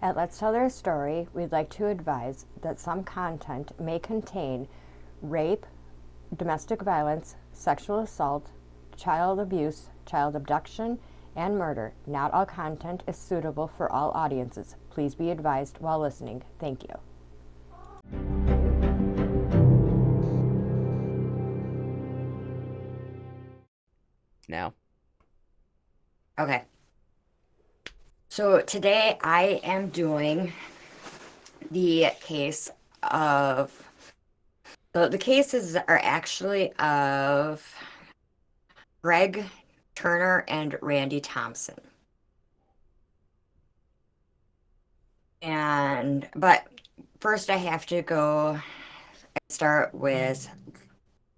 At Let's Tell Their Story, we'd like to advise that some content may contain rape, domestic violence, sexual assault, child abuse, child abduction, and murder. Not all content is suitable for all audiences. Please be advised while listening. Thank you. Now. Okay. So today I am doing the case of the cases are actually of Greg Turner and Randy Thompson. But first I have to go start with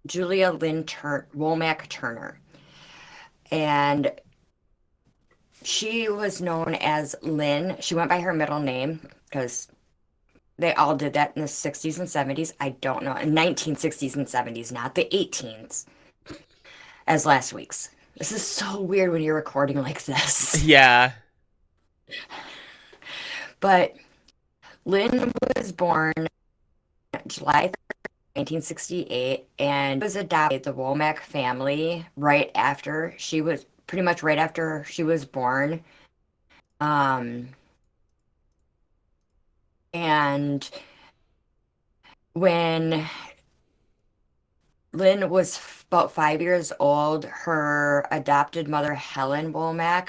Julia Lynn Womack Turner. And she was known as Lynn. She went by her middle name because they all did that in the 60s and 70s. I don't know. In 1960s and 70s, not the 18s, as last week's. This is so weird when you're recording like this. Yeah. But Lynn was born July 1968 and was adopted by the Womack family right after she was born. And when Lynn was about 5 years old, her adopted mother, Helen Womack,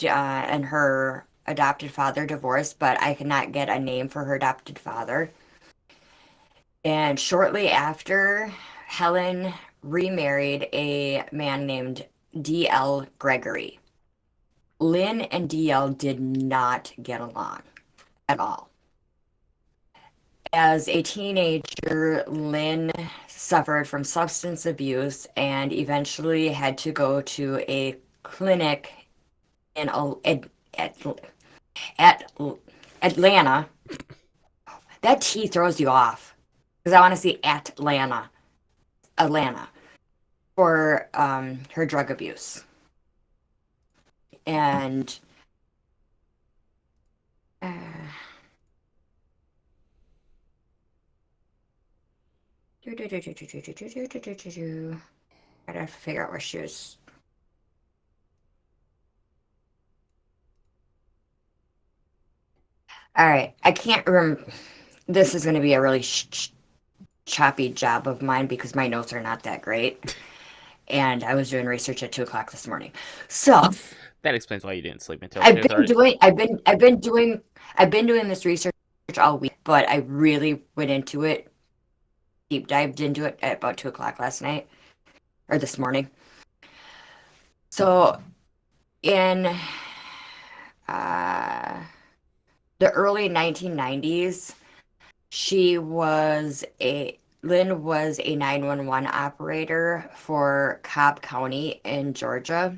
and her adopted father divorced, but I could not get a name for her adopted father. And shortly after, Helen remarried a man named D.L. Gregory. Lynn and D.L. did not get along at all. As a teenager, Lynn suffered from substance abuse and eventually had to go to a clinic in Atlanta. That T throws you off because I want to see Atlanta for her drug abuse. And I gotta figure out where she was. All right, I can't remember. This is going to be a really choppy job of mine because my notes are not that great, and I was doing research at 2:00 this morning. So that explains why you didn't sleep until I've been doing this research all week, but I really went into it, deep dived into it at about 2:00 last night or this morning. So in the early 1990s, Lynn was a 911 operator for Cobb County in Georgia.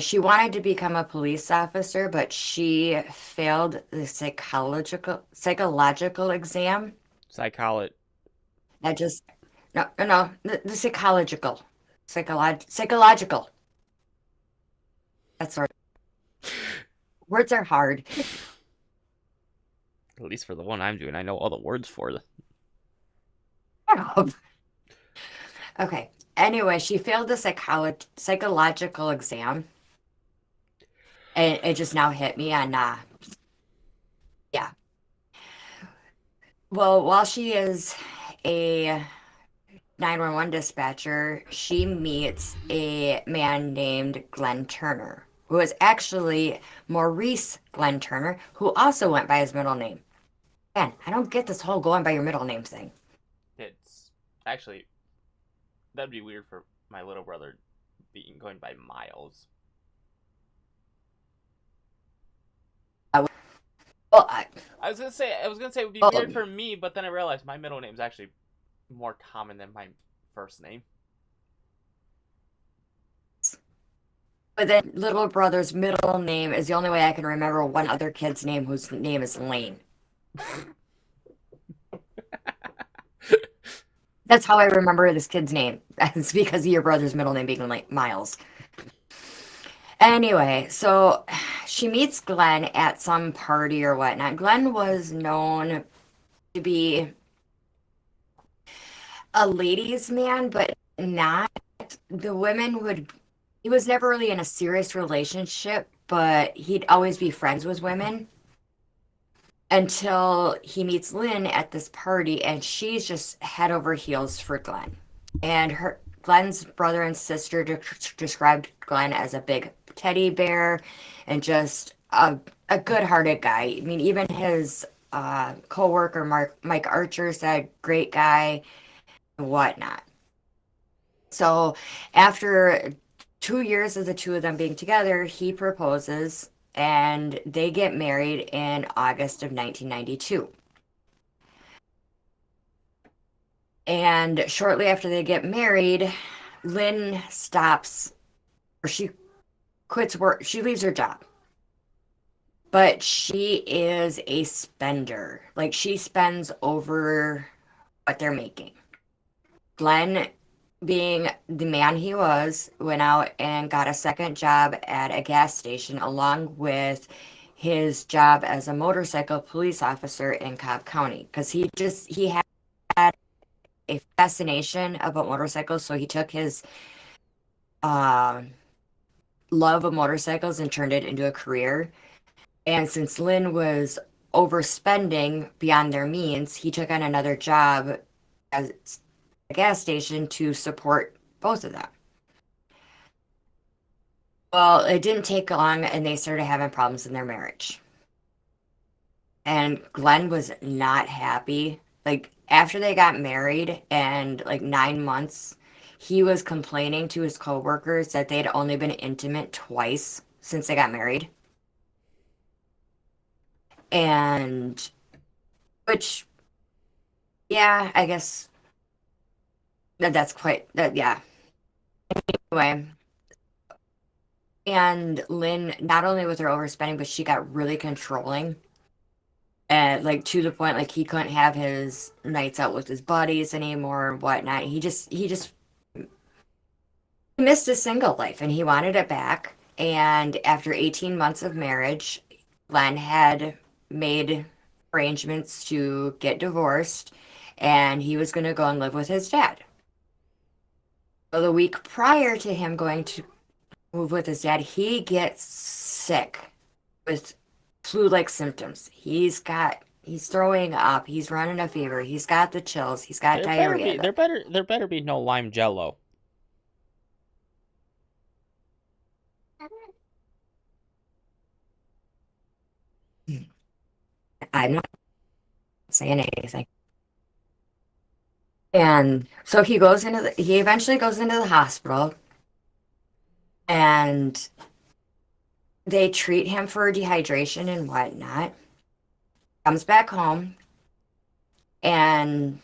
She wanted to become a police officer, but she failed the psychological exam. Psychology. The psychological. That's sort of words are hard. At least for the one I'm doing, I know all the words for them. Okay. Anyway, she failed the psychological exam. And it just now hit me on, yeah. Well, while she is a 911 dispatcher, she meets a man named Glenn Turner, who is actually Maurice Glenn Turner, who also went by his middle name. Man, I don't get this whole going by your middle name thing. It's actually, that'd be weird for my little brother going by Miles. I was gonna say it would be weird for me, but then I realized my middle name is actually more common than my first name. But then little brother's middle name is the only way I can remember one other kid's name whose name is Lane. That's how I remember this kid's name. It's because of your brother's middle name being like Miles. Anyway, so she meets Glenn at some party or whatnot. Glenn was known to be a ladies' man, but not the women would. He was never really in a serious relationship, but he'd always be friends with women until he meets Lynn at this party, and she's just head over heels for Glenn. And her Glenn's brother and sister described Glenn as a big teddy bear and just a good-hearted guy. I mean, even his co-worker Mike Archer said, "Great guy," and whatnot. So after 2 years of the two of them being together, he proposes and they get married in August of 1992. And shortly after they get married, Lynn stops, or she quits work. She leaves her job. But she is a spender. Like, she spends over what they're making. Glenn, being the man he was, went out and got a second job at a gas station along with his job as a motorcycle police officer in Cobb County, because he had a fascination about motorcycles, so he took his love of motorcycles and turned it into a career. And since Lynn was overspending beyond their means, he took on another job as a gas station to support both of them. Well, it didn't take long, and they started having problems in their marriage. And Glenn was not happy. Like, after they got married and like 9 months, he was complaining to his coworkers that they'd only been intimate twice since they got married. And which, yeah, I guess that's quite that, yeah. Anyway, and Lynn, not only with her overspending, but she got really controlling. And like to the point, like he couldn't have his nights out with his buddies anymore and whatnot. He missed his single life and he wanted it back. And after 18 months of marriage, Glenn had made arrangements to get divorced, and he was going to go and live with his dad. So the week prior to him going to move with his dad, he gets sick with flu-like symptoms. He's throwing up, he's running a fever, he's got the chills, he's got diarrhea. There better be no Lime Jello. I'm not saying anything. And so he eventually goes into the hospital, and they treat him for dehydration and whatnot. Comes back home, and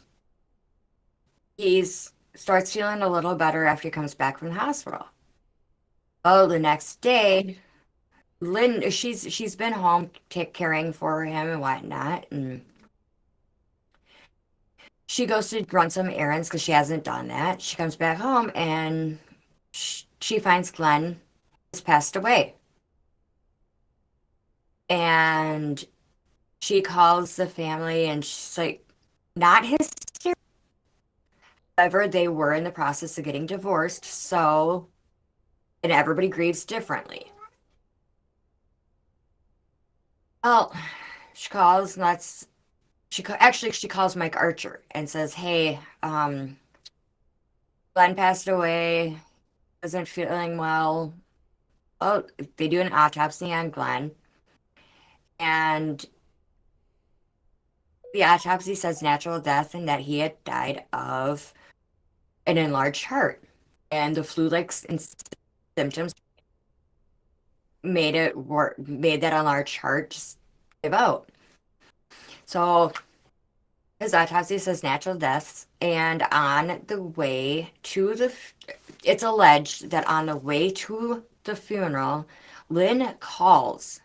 he starts feeling a little better after he comes back from the hospital. Oh, the next day, Lynn, she's been home caring for him and whatnot, and she goes to run some errands because she hasn't done that. She comes back home and she finds Glenn has passed away. And she calls the family and she's like, not hysterical. However, they were in the process of getting divorced, and everybody grieves differently. Well, she calls and she calls Mike Archer and says, "Hey, Glenn passed away, wasn't feeling well." Oh, they do an autopsy on Glenn, and the autopsy says natural death and that he had died of an enlarged heart, and the flu-like symptoms made that enlarged heart just give out. So his autopsy says natural deaths, and it's alleged that on the way to the funeral, Lynn calls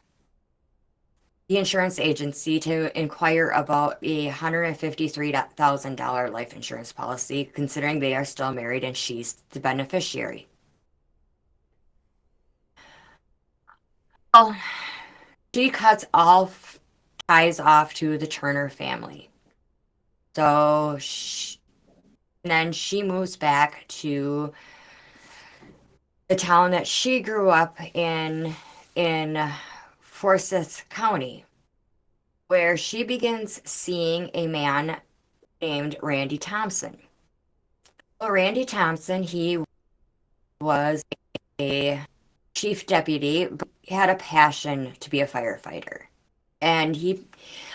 the insurance agency to inquire about a $153,000 life insurance policy, considering they are still married and she's the beneficiary. Well, she cuts all ties off to the Turner family. So and then she moves back to the town that she grew up in Forsyth County, where she begins seeing a man named Randy Thompson. Well, Randy Thompson, he was a chief deputy, but he had a passion to be a firefighter. And he,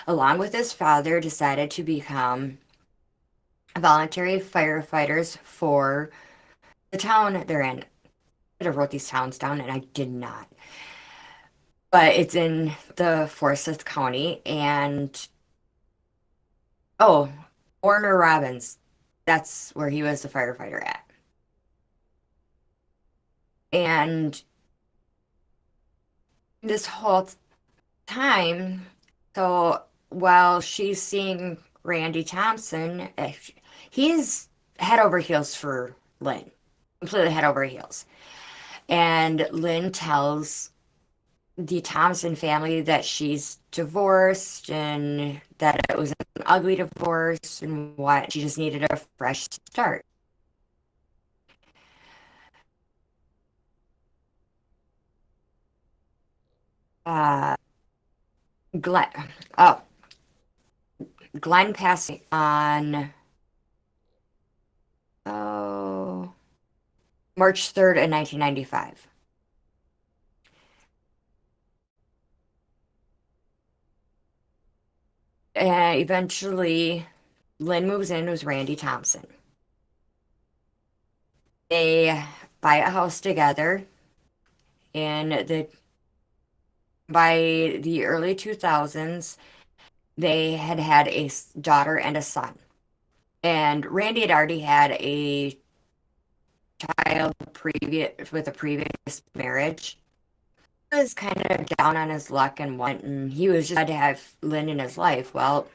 along with his father, decided to become voluntary firefighters for the town they're in. I wrote these towns down and I did not. But it's in the Forsyth County and oh, Warner Robins. That's where he was the firefighter at. And this whole time, so while she's seeing Randy Thompson, he's head over heels for Lynn, completely head over heels. And Lynn tells the Thompson family that she's divorced and that it was an ugly divorce and what she just needed a fresh start. Uh, Glenn, oh, Glenn passed on oh, March 3rd in 1995. And eventually, Lynn moves in with Randy Thompson. They buy a house together in the by the early 2000s. They had had a daughter and a son. And Randy had already had a child previous with a previous marriage. He was kind of down on his luck and he was just glad to have Lynn in his life. Well,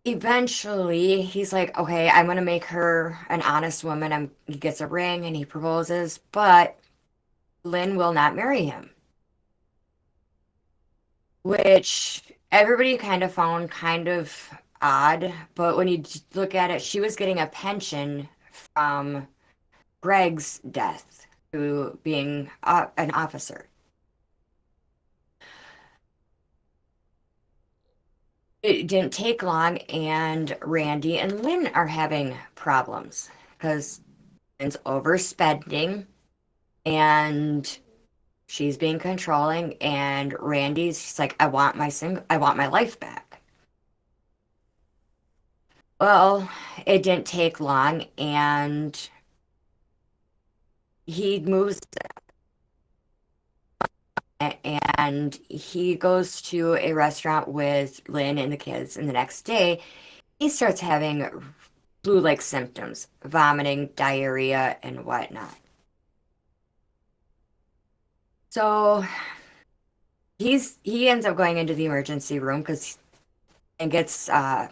eventually he's like, okay, I'm gonna make her an honest woman. He gets a ring and he proposes, but Lynn will not marry him. Which everybody kind of found kind of odd, but when you look at it, she was getting a pension from Greg's death to being an officer. It didn't take long, and Randy and Lynn are having problems because Lynn's overspending and she's being controlling, and Randy's like, I want my life back. Well, it didn't take long, and he moves and he goes to a restaurant with Lynn and the kids, and the next day he starts having flu-like symptoms, vomiting, diarrhea, and whatnot. So he ends up going into the emergency room and gets an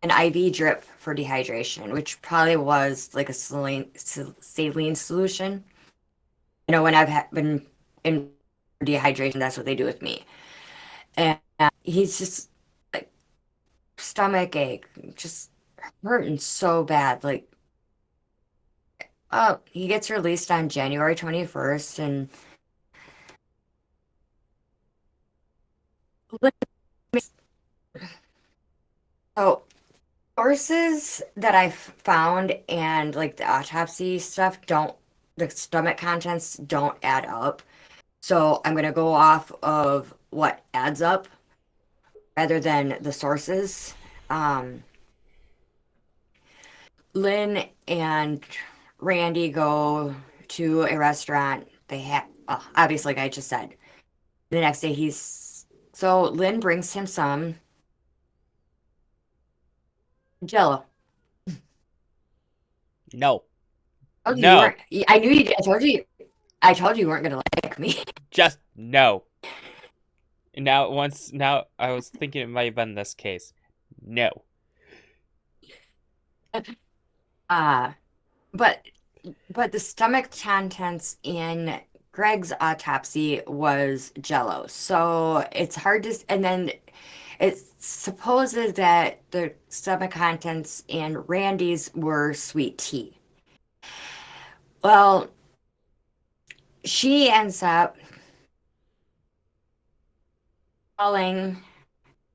IV drip for dehydration, which probably was like a saline solution. You know, when I've been in dehydration, that's what they do with me. And he's just like stomach ache, just hurting so bad. Like, oh, he gets released on January 21st, and so sources that I've found and like the autopsy stuff the stomach contents don't add up. So I'm gonna go off of what adds up rather than the sources. Lynn and Randy go to a restaurant. They have, obviously, like I just said. The next day, so Lynn brings him some Jello. No. Oh, No. I knew you did. I told you weren't gonna like me. Just no. Now I was thinking it might have been this case. No. But the stomach contents in Greg's autopsy was Jello. So it's hard to, and then it's supposed that the stomach contents in Randy's were sweet tea. Well, she ends up calling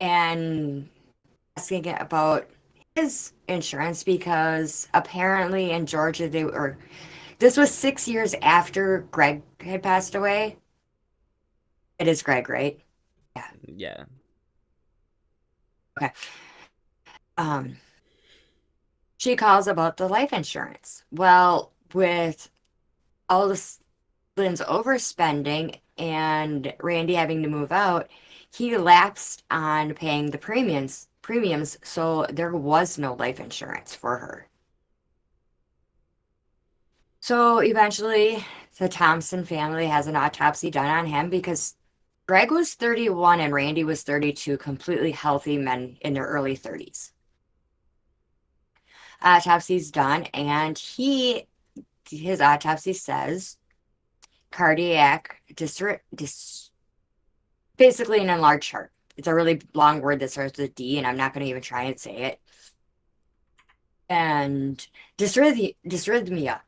and asking about his insurance because apparently in Georgia this was 6 years after Greg had passed away. It is Greg, right? Yeah. Yeah. Okay. She calls about the life insurance. Well, with all this Lynn's overspending and Randy having to move out, he lapsed on paying the premiums, so there was no life insurance for her. So eventually, the Thompson family has an autopsy done on him because Greg was 31 and Randy was 32, completely healthy men in their early 30s. Autopsy's done, and his autopsy says cardiac basically an enlarged heart. It's a really long word that starts with D, and I'm not going to even try and say it. And dysrhythmia,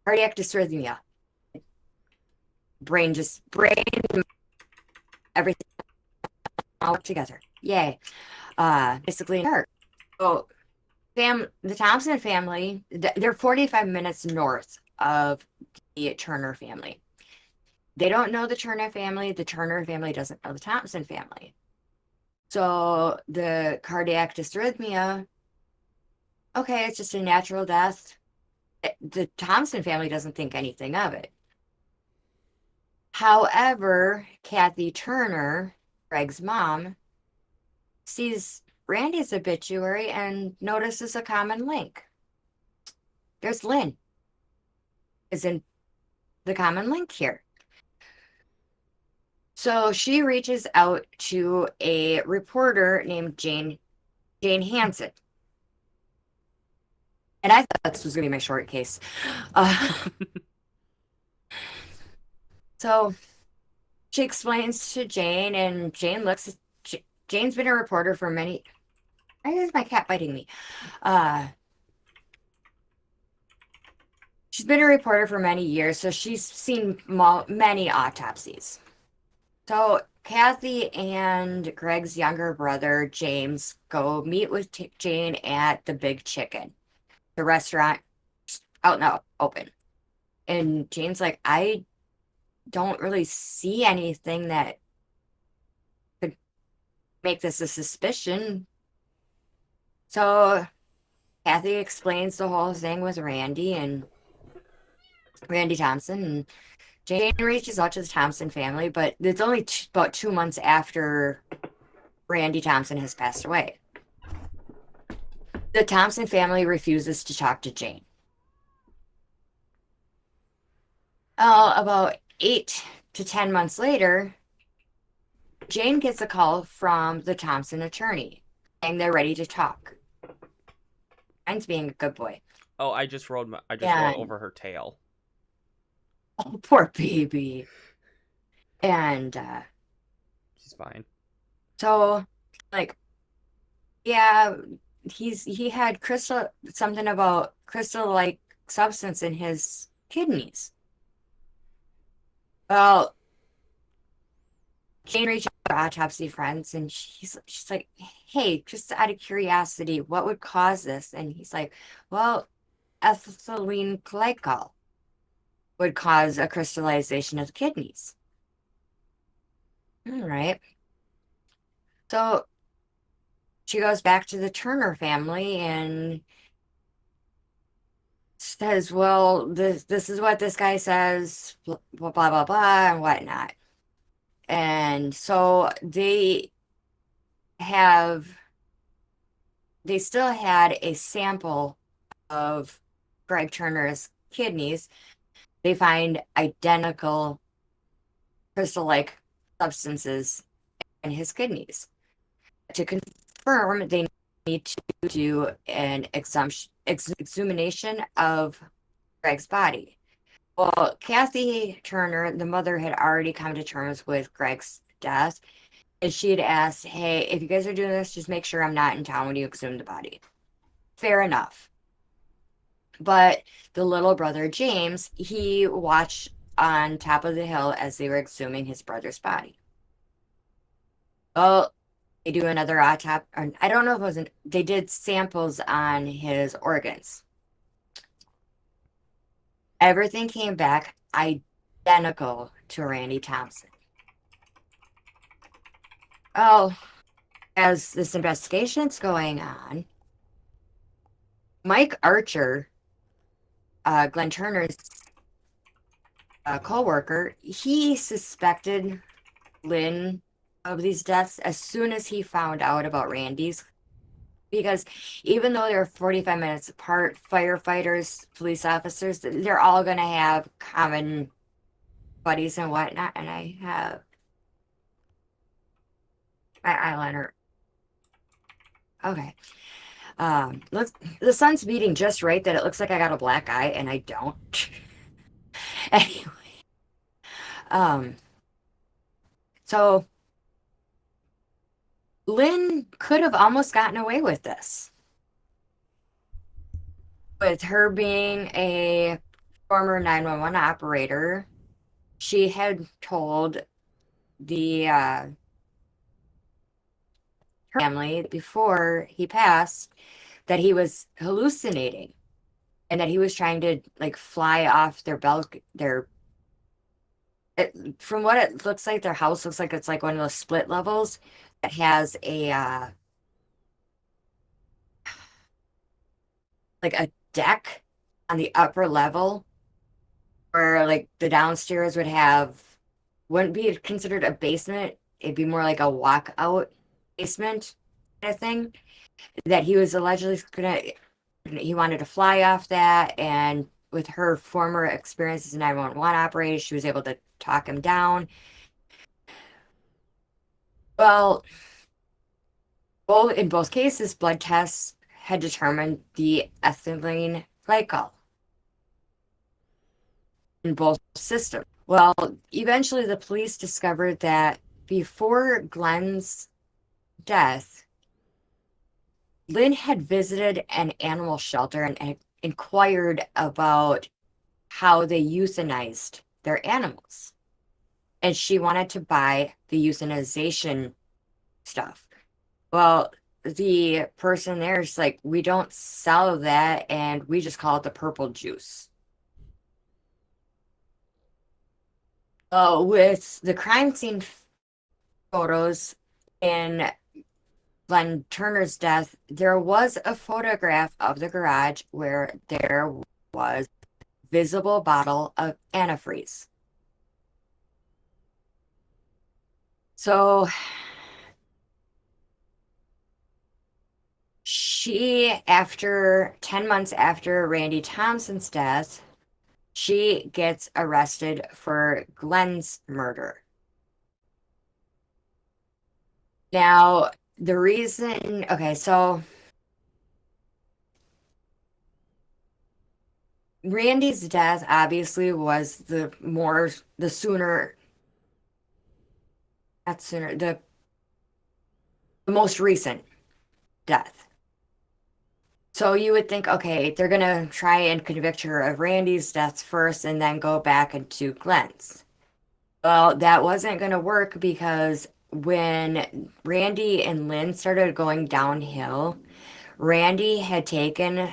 cardiac dysrhythmia, brain, everything all together. Yay. Basically, heart. So, the Thompson family, they're 45 minutes north of the Turner family. They don't know the Turner family. The Turner family doesn't know the Thompson family. So the cardiac dysrhythmia, okay, it's just a natural death. The Thompson family doesn't think anything of it. However, Kathy Turner, Greg's mom, sees Randy's obituary and notices a common link. There's Lynn. Is in the common link here. So she reaches out to a reporter named Jane Hansen. And I thought this was going to be my short case. So she explains to Jane, and Jane looks at Jane's been a reporter for many. Why is my cat biting me? She's been a reporter for many years, so she's seen many autopsies. So Kathy and Greg's younger brother, James, go meet with Jane at the Big Chicken, the restaurant out in the open. And Jane's like, I don't really see anything that could make this a suspicion. So Kathy explains the whole thing with Randy Thompson, and Jane reaches out to the Thompson family, but it's only about 2 months after Randy Thompson has passed away. The Thompson family refuses to talk to Jane. About 8 to 10 months later, Jane gets a call from the Thompson attorney saying they're ready to talk. Mine's being a good boy. Oh, I just rolled over her tail. Oh, poor baby. And She's fine. So, like, yeah, he had something about crystal-like substance in his kidneys. Well, Jane reached out to autopsy friends, and she's like, hey, just out of curiosity, what would cause this? And he's like, well, ethylene glycol would cause a crystallization of the kidneys. All right. So she goes back to the Turner family and says, well, this is what this guy says, blah, blah, blah, blah, and whatnot. And so they still had a sample of Greg Turner's kidneys. They find identical crystal-like substances in his kidneys. To confirm, they need to do an exhumation of Greg's body. Well, Kathy Turner, the mother, had already come to terms with Greg's death. And she had asked, hey, if you guys are doing this, just make sure I'm not in town when you exhume the body. Fair enough. But the little brother, James, he watched on top of the hill as they were exhuming his brother's body. Oh, they do another autopsy. I don't know if it was they did samples on his organs. Everything came back identical to Randy Thompson. Oh, as this investigation's going on, Mike Archer, Glenn Turner's co-worker, he suspected Lynn of these deaths as soon as he found out about Randy's, because even though they're 45 minutes apart, firefighters, police officers, they're all going to have common buddies and whatnot. And I have my eyeliner. Okay. Look, the sun's beating just right that it looks like I got a black eye, and I don't. Anyway, so Lynn could have almost gotten away with this, with her being a former 911 operator. She had told the her family before he passed that he was hallucinating and that he was trying to like fly off from what it looks like, their house looks like it's like one of those split levels that has a like a deck on the upper level, where like the downstairs wouldn't be considered a basement. It'd be more like a walkout basement kind of thing, that he was allegedly he wanted to fly off that. And with her former experience as a 911 operator, she was able to talk him down. Well, in both cases, blood tests had determined the ethylene glycol in both systems. Well, eventually the police discovered that before Glenn's death, Lynn had visited an animal shelter and inquired about how they euthanized their animals. And she wanted to buy the euthanization stuff. Well, the person there is like, we don't sell that, and we just call it the purple juice. With the crime scene photos in Glenn Turner's death, there was a photograph of the garage where there was a visible bottle of antifreeze. So after 10 months after Randy Thompson's death, she gets arrested for Glenn's murder. Now, the reason, okay, so Randy's death obviously was the most recent death. So you would think, okay, they're going to try and convict her of Randy's death first and then go back into Glenn's. Well, that wasn't going to work, because when Randy and Lynn started going downhill, Randy had taken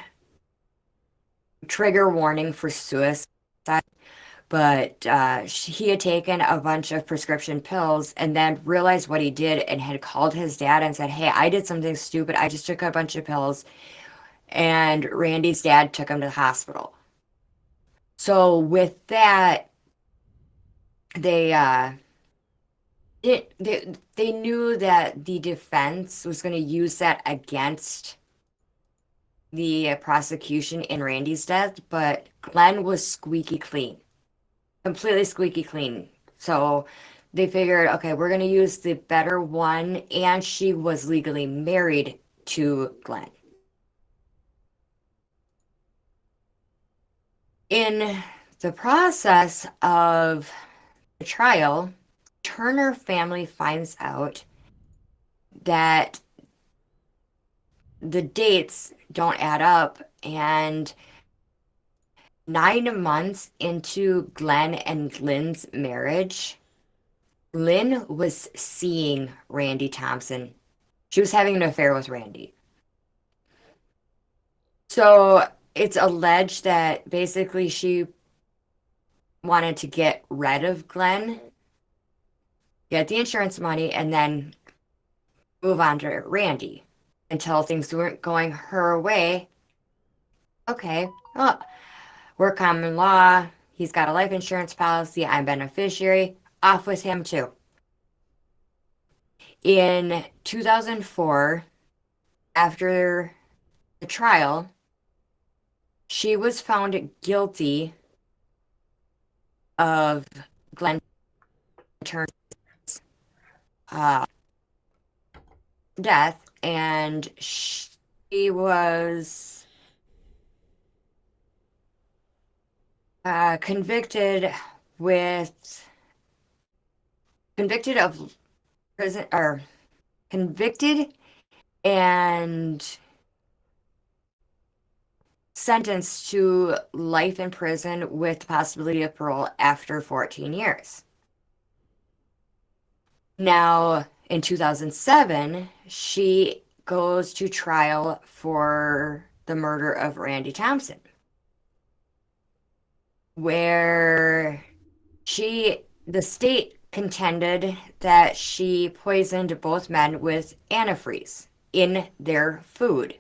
trigger warning for suicide, but he had taken a bunch of prescription pills and then realized what he did and had called his dad and said, hey, I did something stupid. I just took a bunch of pills. And Randy's dad took him to the hospital. So with that, they knew that the defense was going to use that against the prosecution in Randy's death, but Glenn was squeaky clean, completely squeaky clean. So they figured, okay, we're going to use the better one, and she was legally married to Glenn. In the process of the trial, Turner family finds out that the dates don't add up, and 9 months into Glenn and Lynn's marriage, Lynn was seeing Randy Thompson. She was having an affair with Randy. So it's alleged that basically she wanted to get rid of Glenn, get the insurance money, and then move on to Randy until things weren't going her way. Okay, well, we're common law. He's got a life insurance policy. I'm beneficiary. Off with him too. In 2004, after the trial, she was found guilty of Glenn Turner's death, and she was convicted of prison, or convicted and sentenced to life in prison with the possibility of parole after 14 years. Now, in 2007, she goes to trial for the murder of Randy Thompson, where the state contended that she poisoned both men with antifreeze in their food,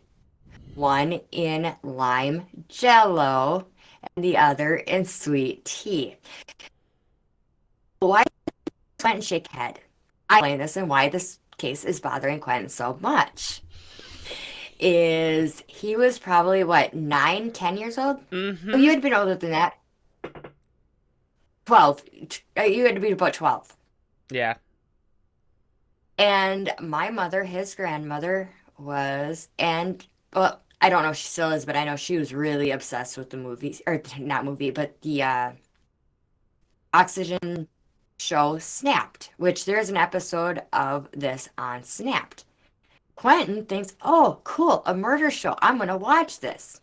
one in lime jello and the other in sweet tea. Why does Quentin shake head? I explain this, and why this case is bothering Quentin so much is he was probably, what, 9, 10 years old? Mm-hmm. Oh, you had been older than that. 12. You had to be about 12. Yeah. And my mother, his grandmother, was, and, well, I don't know if she still is, but I know she was really obsessed with the movies, or not movie, but the Oxygen show Snapped, which there's an episode of this on Snapped. Quentin thinks, oh, cool, a murder show. I'm going to watch this.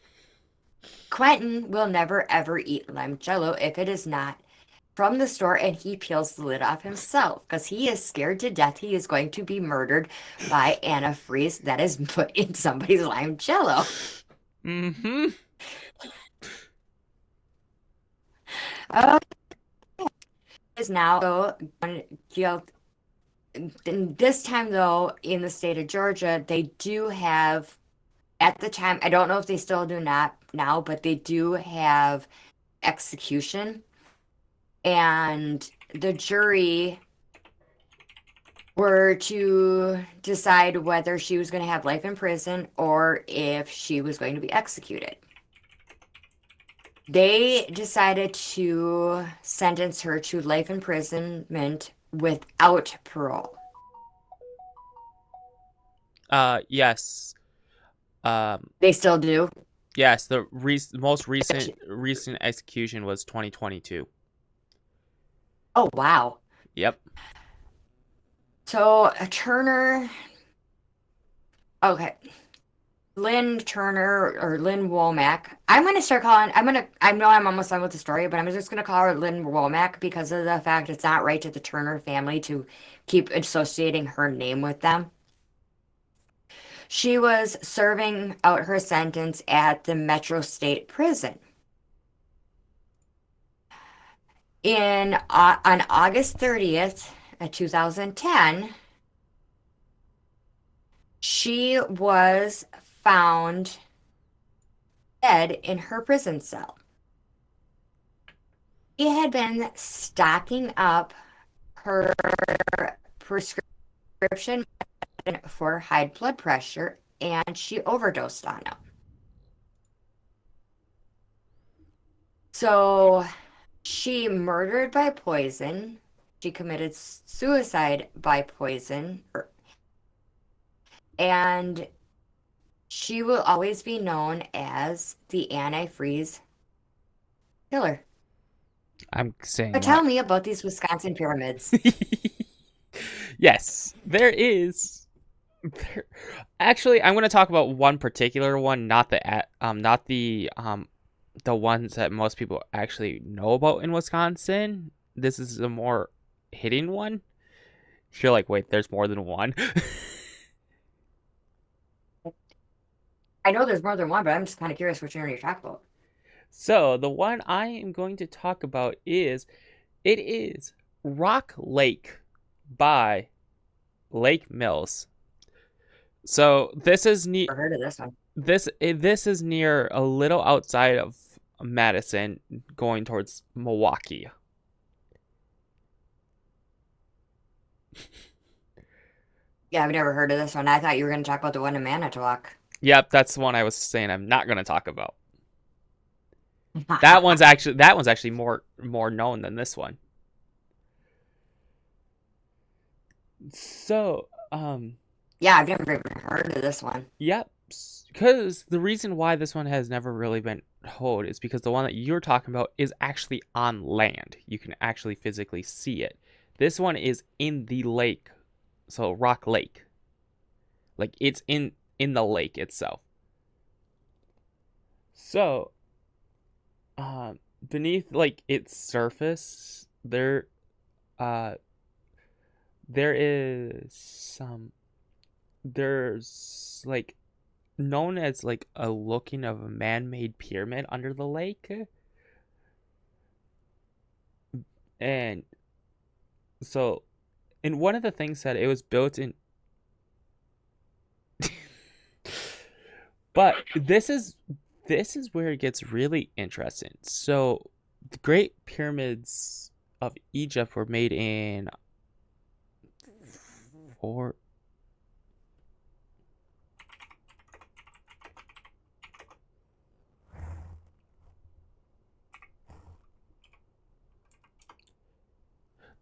Quentin will never, ever eat Lime Jello if it is not from the store, and he peels the lid off himself because he is scared to death he is going to be murdered by antifreeze that is put in somebody's Lime Jello. Mm-hmm. Is now guilt. This time, though, in the state of Georgia, they do have, at the time, I don't know if they still do not now, but they do have execution. And the jury were to decide whether she was going to have life in prison or if she was going to be executed. They decided to sentence her to life imprisonment without parole. Yes. They still do? Yes, the most recent execution was 2022. Oh, wow. Yep. So, Turner... Okay. Lynn Turner, or Lynn Womack. I'm going to start calling... I know I'm almost done with the story, but I'm just going to call her Lynn Womack because of the fact it's not right to the Turner family to keep associating her name with them. She was serving out her sentence at the Metro State Prison. On August 30th, 2010, she was found dead in her prison cell. She had been stocking up her prescription for high blood pressure, and she overdosed on it. So she murdered by poison. She committed suicide by poison. And she will always be known as the antifreeze killer. I'm saying But tell me about these Wisconsin pyramids. Yes, there is. Actually, I'm going to talk about one particular one, not the ones that most people actually know about in Wisconsin. This is a more hidden one. You're like, wait, there's more than one. I know there's more than one, but I'm just kind of curious which one you're talking about. So the one I am going to talk about is Rock Lake by Lake Mills. So this is near. Never heard of this one. This is near a little outside of Madison, going towards Milwaukee. Yeah, I've never heard of this one. I thought you were going to talk about the one in Manitowoc. Yep, that's the one I was saying I'm not going to talk about. That one's actually more known than this one. So, yeah, I've never even heard of this one. Yep, because the reason why this one has never really been told is because the one that you're talking about is actually on land. You can actually physically see it. This one is in the lake, so Rock Lake. Like, it's in the lake itself. So, beneath like its surface, there is there's like known as like a looking of a man-made pyramid under the lake, and so, and one of the things that it was built in. But this is where it gets really interesting. So, the Great Pyramids of Egypt were made in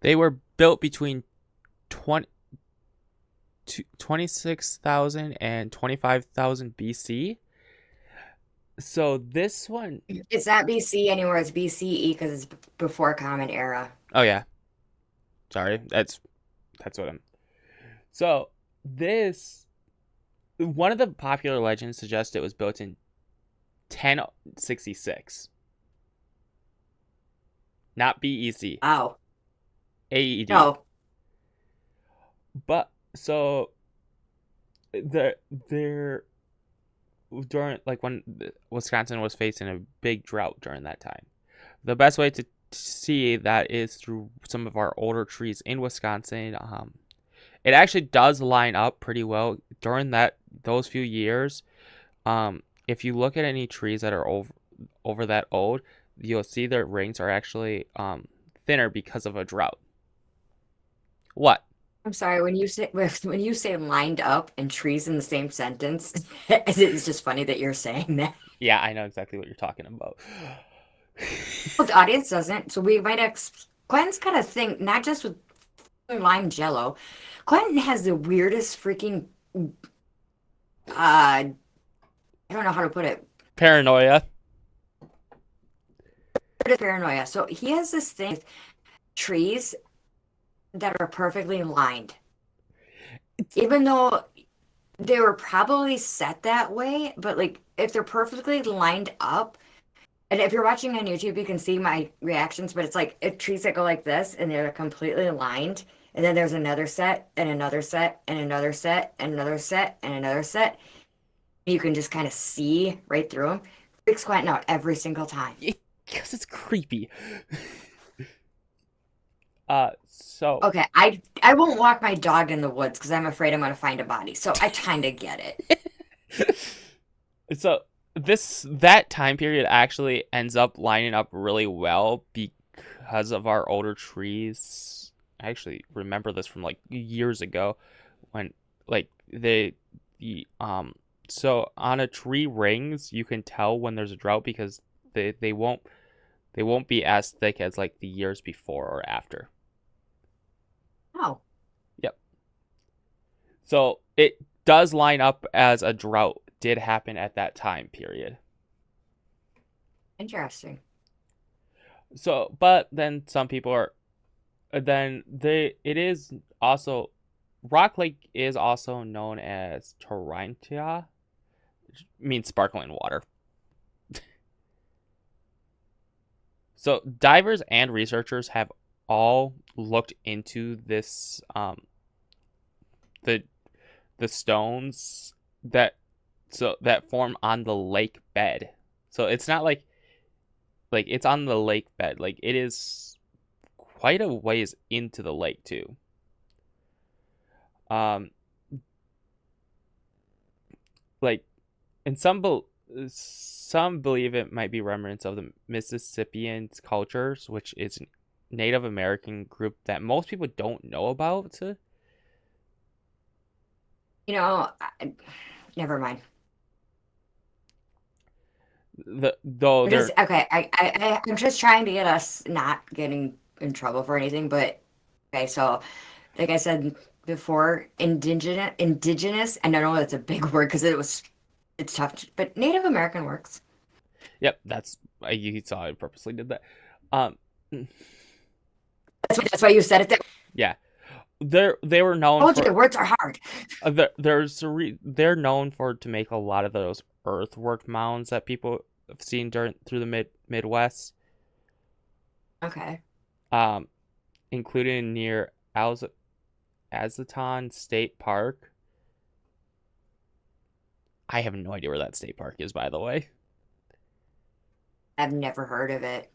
They were built between 26,000 and 25,000 BC. So this one... It's not BC anymore. It's BCE because it's before Common Era. Oh, yeah. Sorry. That's what I'm... So this... One of the popular legends suggests it was built in 1066. Not BEC. Oh. AED. No. But so there during like when Wisconsin was facing a big drought during that time. The best way to see that is through some of our older trees in Wisconsin. It actually does line up pretty well during those few years. If you look at any trees that are over that old, you'll see their rings are actually thinner because of a drought. What? I'm sorry, when you say lined up and trees in the same sentence, it's just funny that you're saying that. Yeah, I know exactly what you're talking about. Well, the audience doesn't, so we might Quentin's got a thing, not just with Lime Jello. Quentin has the weirdest freaking I don't know how to put it. Paranoia. Paranoia. So he has this thing with trees that are perfectly lined. Even though they were probably set that way, but like if they're perfectly lined up, and if you're watching on YouTube, you can see my reactions, but it's like if trees that go like this and they're completely lined, and then there's another set and another set and another set and another set and another set. You can just kind of see right through them. Freaks Quentin out every single time. Because it's creepy. So okay, I won't walk my dog in the woods because I'm afraid I'm going to find a body. So I kind of get it. So that time period actually ends up lining up really well because of our older trees. I actually remember this from like years ago when like so on a tree rings you can tell when there's a drought because they won't be as thick as like the years before or after. Oh. Yep. So it does line up as a drought did happen at that time period. Interesting. So, but then some people are then they it is also Rock Lake is also known as Torrentia, which means sparkling water. So divers and researchers have all looked into this the the stones that form on the lake bed. So it's not like it's on the lake bed. Like it is quite a ways into the lake too. Um like and some believe it might be remnants of the Mississippian cultures, which is a Native American group that most people don't know about. You know, never mind. Though I'm they're just okay. I'm just trying to get us not getting in trouble for anything. But okay, so like I said before, indigenous, and I know that's a big word because it's tough, but Native American works. yep, you saw I purposely did that. Um, That's why you said it. That yeah, they were known told you for words are hard. they're known for to make a lot of those earthwork mounds that people have seen through the Midwest, Okay. um, including near Azaton State Park. I have no idea where that state park is, by the way. I've never heard of it.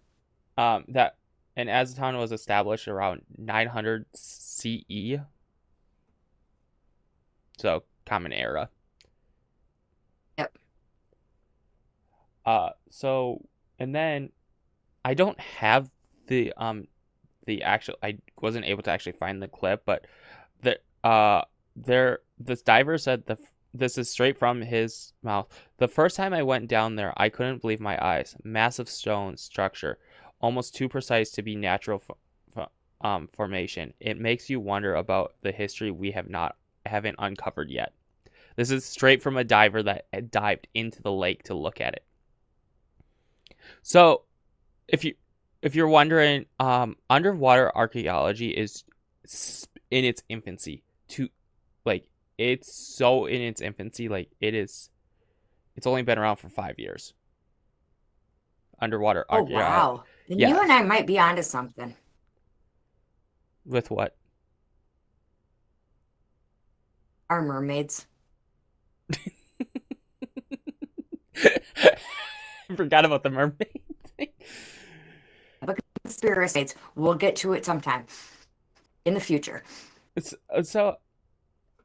That and Azaton was established around 900 CE, so Common Era. Yep. So and then I don't have the actual I wasn't able to actually find the clip, but this diver said this is straight from his mouth. The first time I went down there, I couldn't believe my eyes. Massive stone structure, almost too precise to be natural formation. It makes you wonder about the history we haven't uncovered yet. This is straight from a diver that had dived into the lake to look at it. So, if you're wondering, underwater archaeology is in its infancy. It's so in its infancy. It's only been around for 5 years. Underwater Oh archaeology. wow. Then you Yeah. and I might be onto something. With what? Our mermaids. Forgot about the mermaid thing. But conspiracies. We'll get to it sometime in the future. So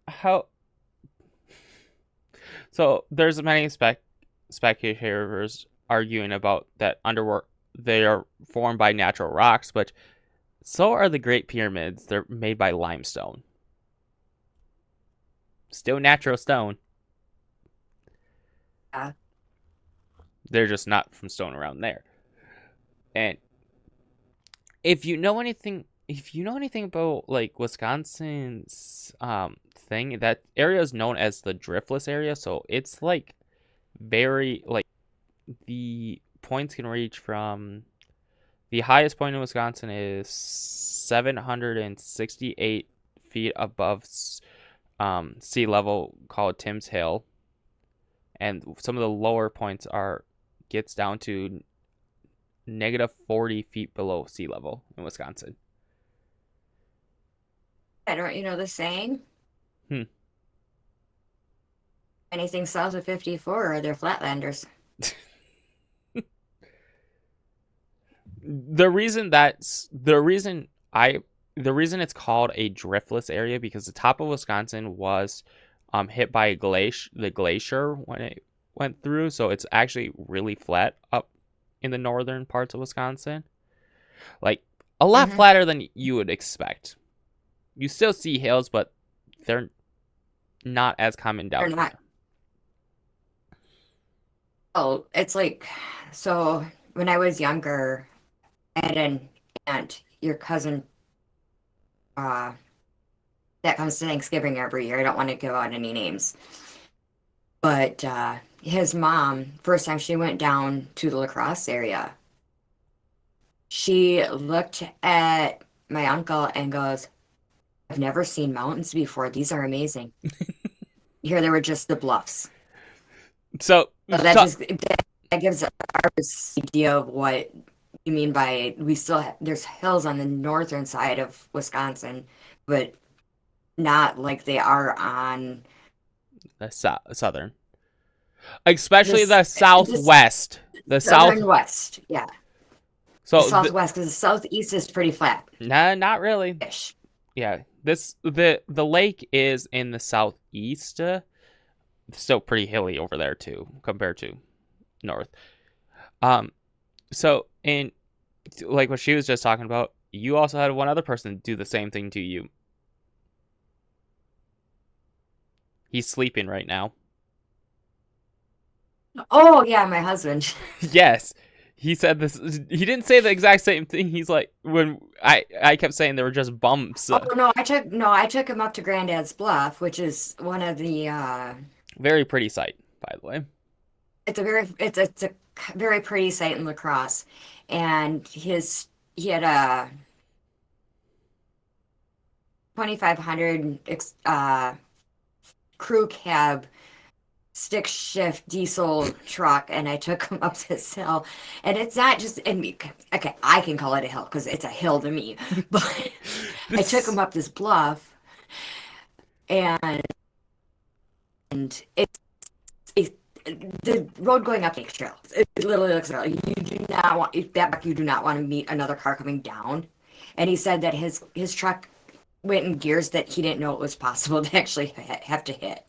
how? So there's many speculators arguing about that underworld. They are formed by natural rocks, but so are the Great Pyramids. They're made by limestone. Still natural stone. Yeah. They're just not from stone around there. And if you know anything about like Wisconsin's thing, that area is known as the driftless area, so it's like very like the points can reach from the highest point in Wisconsin is 768 feet above sea level, called Tim's Hill, and some of the lower points gets down to negative 40 feet below sea level in Wisconsin. I don't you know the saying? Hmm. Anything south of 54 are they're flatlanders. The reason it's called a driftless area because the top of Wisconsin was hit by the glacier when it went through, so it's actually really flat up in the northern parts of Wisconsin. Like a lot flatter than you would expect. You still see hills, but they're not as common down They're not. there. Oh, it's like so when I was younger, I had an aunt, your cousin, uh, that comes to Thanksgiving every year. I don't want to give out any names. But his mom, first time she went down to the La Crosse area, She looked at my uncle and goes, I've never seen mountains before. These are amazing. Here, they were just the bluffs. So, So that gives our idea of what you mean by there's hills on the northern side of Wisconsin, but not like they are on the southern, especially this the this southwest. The south. southern west. Yeah, the So, southwest because the southeast is pretty flat-ish. nah, not really. Yeah, the lake is in the southeast. Still pretty hilly over there too, compared to north. So in like what she was just talking about, you also had one other person do the same thing to you. He's sleeping right now. Oh yeah, my husband. Yes. He said this. He didn't say the exact same thing. He's like, when I kept saying there were just bumps. Oh no, I took him up to Granddad's Bluff, which is one of the Very pretty sight, by the way. it's a very pretty site in La Crosse, and he had a 2500 crew cab stick shift diesel truck, and I took him up this hill, and it's not just okay, I can call it a hill because it's a hill to me, but I took him up this bluff, and it's the road going up makes trail. It literally looks like you do not want that. You do not want to meet another car coming down. And he said that his truck went in gears that he didn't know it was possible to actually have to hit.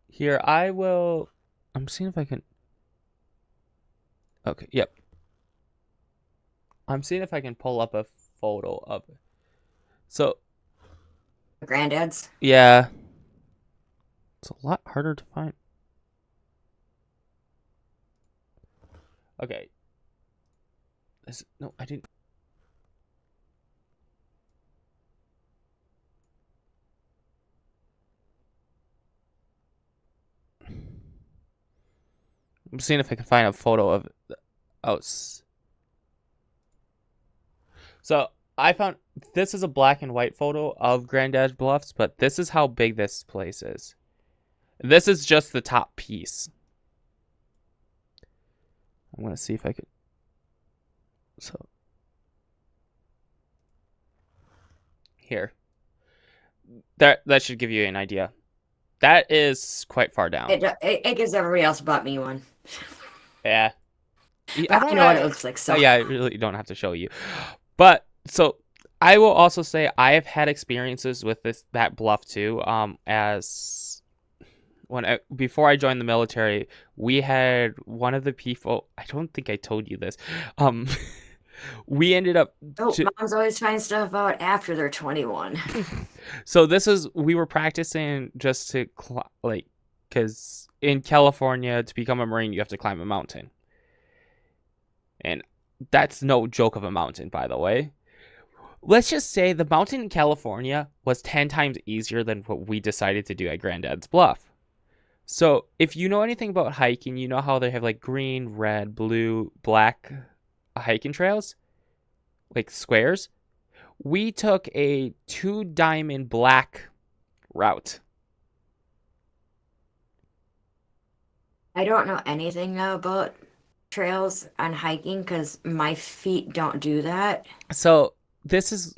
Here, I will. I'm seeing if I can. Okay, yep. I'm seeing if I can pull up a photo of it. So, Granddad's. yeah. It's a lot harder to find. Okay. No, I didn't. I'm seeing if I can find a photo of So I found this is a black and white photo of Granddad's Bluffs, but this is how big this place is. This is just the top piece. I'm gonna see if I could. So here, that should give you an idea. That is quite far down. It gives everybody else but me one. Yeah. I don't know what it looks like. So yeah, I really don't have to show you. But so I will also say I have had experiences with that bluff too. As before I joined the military, we had one of the people. I don't think I told you this. We ended up. Moms always find stuff out after they're 21. So we were practicing just to because in California to become a Marine you have to climb a mountain, and that's no joke of a mountain, by the way. Let's just say the mountain in California was 10 times easier than what we decided to do at Granddad's Bluff. So if you know anything about hiking, you know how they have like green, red, blue, black hiking trails, like squares. We took a 2-diamond black route. I don't know anything about trails on hiking because my feet don't do that. So this is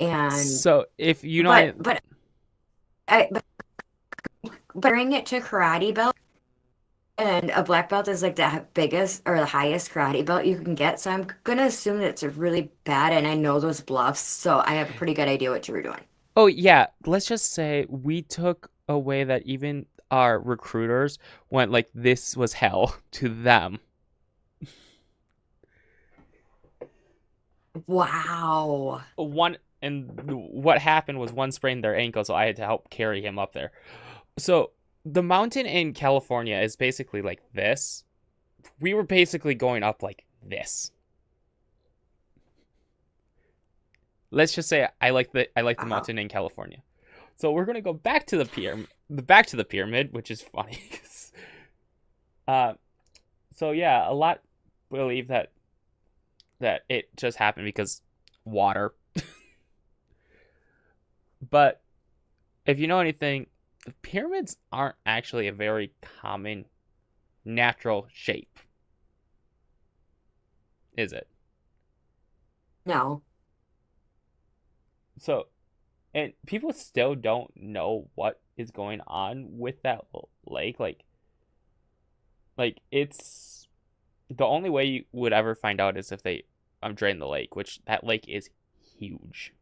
so if you know, but bring it to karate belt, and a black belt is like the biggest or the highest karate belt you can get. So I'm gonna assume that it's really bad, and I know those bluffs, so I have a pretty good idea what you were doing. Oh yeah, let's just say we took a way that even our recruiters went like this was hell to them. Wow. What happened was one sprained their ankle, so I had to help carry him up there. So the mountain in California is basically like this. We were basically going up like this. Let's just say I like the mountain in California. So we're gonna go back to the pyramid, which is funny. So yeah, a lot believe that that it just happened because water. But if you know anything, the pyramids aren't actually a very common natural shape, is it? No. So, and people still don't know what is going on with that lake. Like it's the only way you would ever find out is if they drain the lake, which that lake is huge.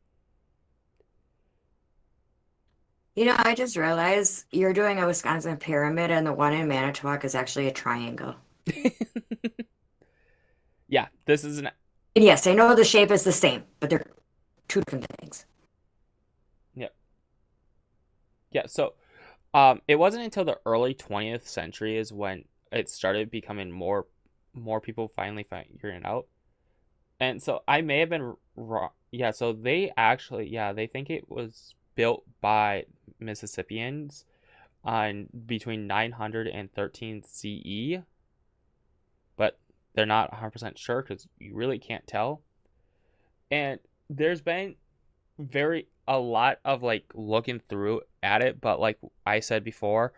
You know, I just realized you're doing a Wisconsin pyramid, and the one in Manitowoc is actually a triangle. Yeah, this is an And yes, I know the shape is the same, but they're two different things. yeah. Yeah, so it wasn't until the early 20th century is when it started becoming more people finally figuring it out. And so I may have been wrong. Yeah, so they actually, yeah, they think it was built by Mississippians on between 900 and 13 CE, but they're not 100% sure because you really can't tell. And there's been a lot of like looking through at it, but like I said before,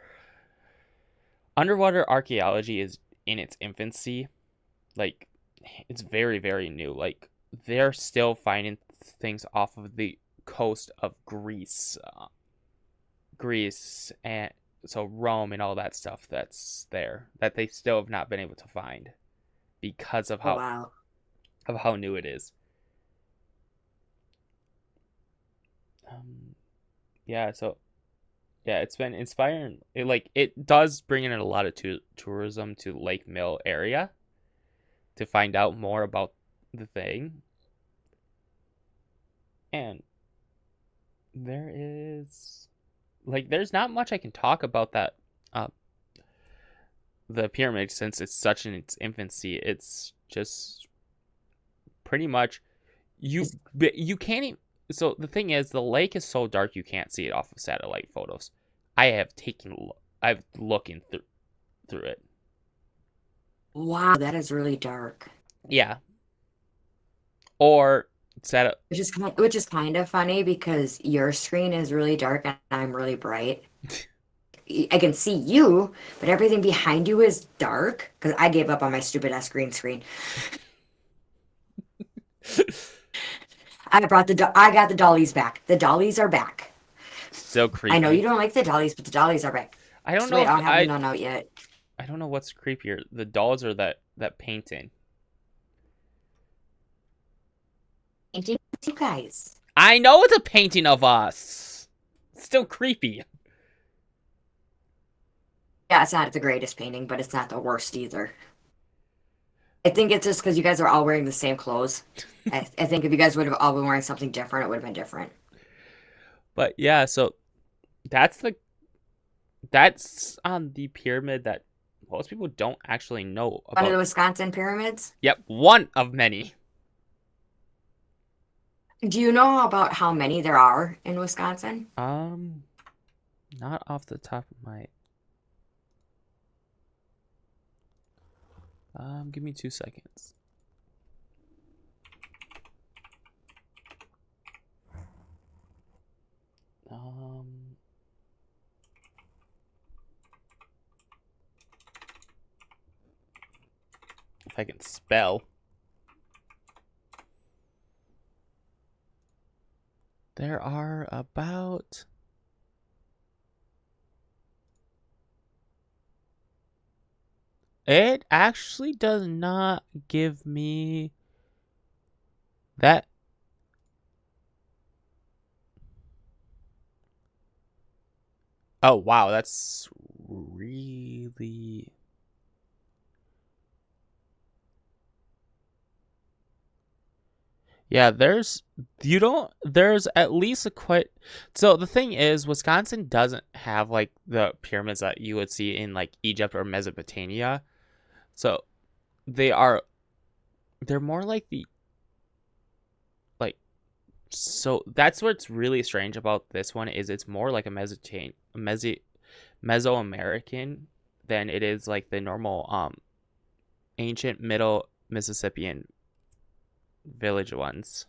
underwater archaeology is in its infancy. Like it's very, very new. Like they're still finding things off of the coast of Greece and so Rome and all that stuff that's there that they still have not been able to find because Oh, wow. of how new it is. Um, yeah, so yeah, it's been inspiring. It does bring in a lot of tourism to Lake Mill area to find out more about the thing. And there's not much I can talk about that uh the pyramid since it's such in its infancy. It's just pretty much you can't even, so the thing is the lake is so dark you can't see it off of satellite photos. I've looking through it. Wow, that is really dark. Yeah. Or Which is kind of funny because your screen is really dark and I'm really bright. I can see you, but everything behind you is dark because I gave up on my stupid ass green screen. I got the dollies back. The dollies are back. so creepy. I know you don't like the dollies, but the dollies are back. I don't Just know wait, if I don't have none out yet. I don't know what's creepier, the dolls or that painting. Painting with you guys. I know it's a painting of us. It's still creepy. Yeah, it's not the greatest painting, but it's not the worst either. I think it's just because you guys are all wearing the same clothes. I think if you guys would have all been wearing something different, it would have been different. But yeah, so that's on the pyramid that most people don't actually know One of the about. Wisconsin pyramids. Yep, one of many. Do you know about how many there are in Wisconsin? Not off the top of my. Give me 2 seconds. If I can spell. There are about. It actually does not give me that. Oh, wow, that's really. Yeah, there's at least a quite. So the thing is, Wisconsin doesn't have like the pyramids that you would see in like Egypt or Mesopotamia. So they're more like like so that's what's really strange about this one is it's more like a Mesoamerican than it is like the normal ancient middle Mississippian village ones.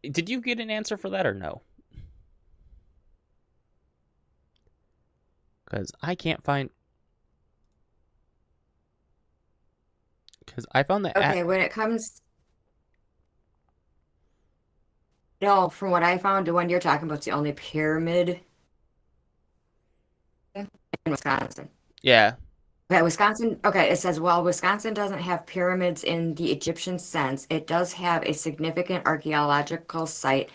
Did you get an answer for that or no? Because I can't find. Because I found the Okay, when it comes, no, from what I found, the one you're talking about is the only pyramid in Wisconsin. Yeah. Okay, Wisconsin. Okay, it says, well, Wisconsin doesn't have pyramids in the Egyptian sense. It does have a significant archaeological site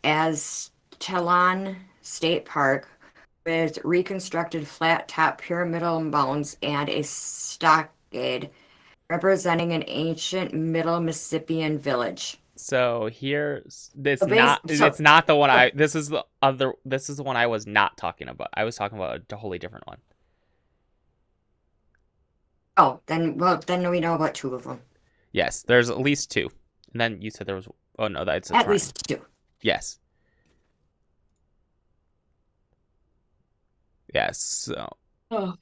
as Telan State Park with reconstructed flat top pyramidal mounds and a stockade representing an ancient Middle Mississippian village. So here's this So bas- not. so- It's not the one so- I. This is the other. This is the one I was not talking about. I was talking about a totally different one. Oh, then we know about two of them. Yes, there's at least two. And then you said there was. Oh no, that's a At shrine. least two. Yes. Yes. So. Oh.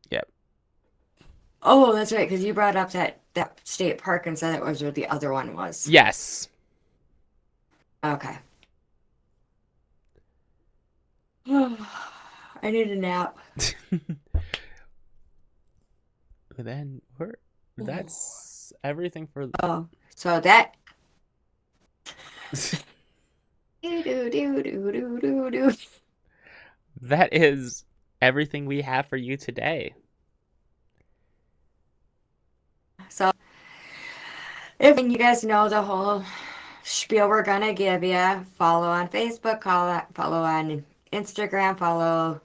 Yep. Oh, that's right, because you brought up that state park and said that was where the other one was. Yes. Okay. I need a nap. Then that's everything for. Oh, so that. Do. That is everything we have for you today. So, if you guys know the whole spiel we're gonna give you, follow on Facebook, follow on Instagram, follow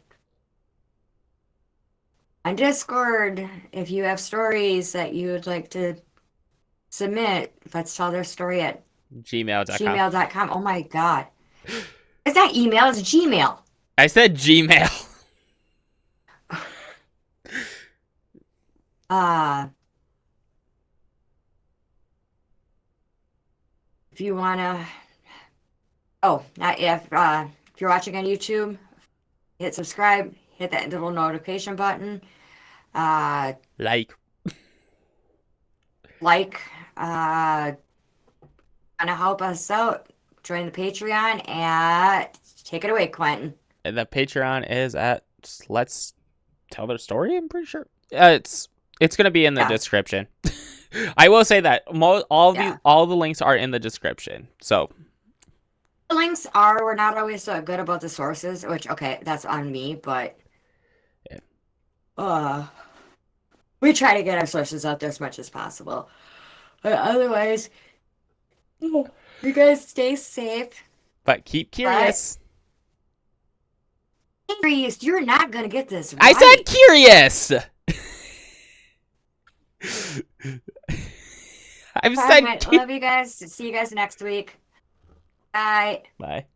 on Discord. If you have stories that you would like to submit, let's tell their story at Gmail.com. gmail.com. Oh my God. It's not email, it's Gmail. I said Gmail. If you wanna, if you're watching on YouTube, hit subscribe, hit that little notification button, Like. wanna help us out, join the Patreon, and take it away, Quentin. And the Patreon is at Let's Tell Their Story. I'm pretty sure. It's gonna be in the description. I will say that all the links are in the description. So The links are, we're not always so good about the sources, which, okay, that's on me, but we try to get our sources out there as much as possible. But otherwise, you guys stay safe. but keep curious. Curious, you're not gonna get this I right. said curious. I've said. Love you guys. See you guys next week. Bye. Bye.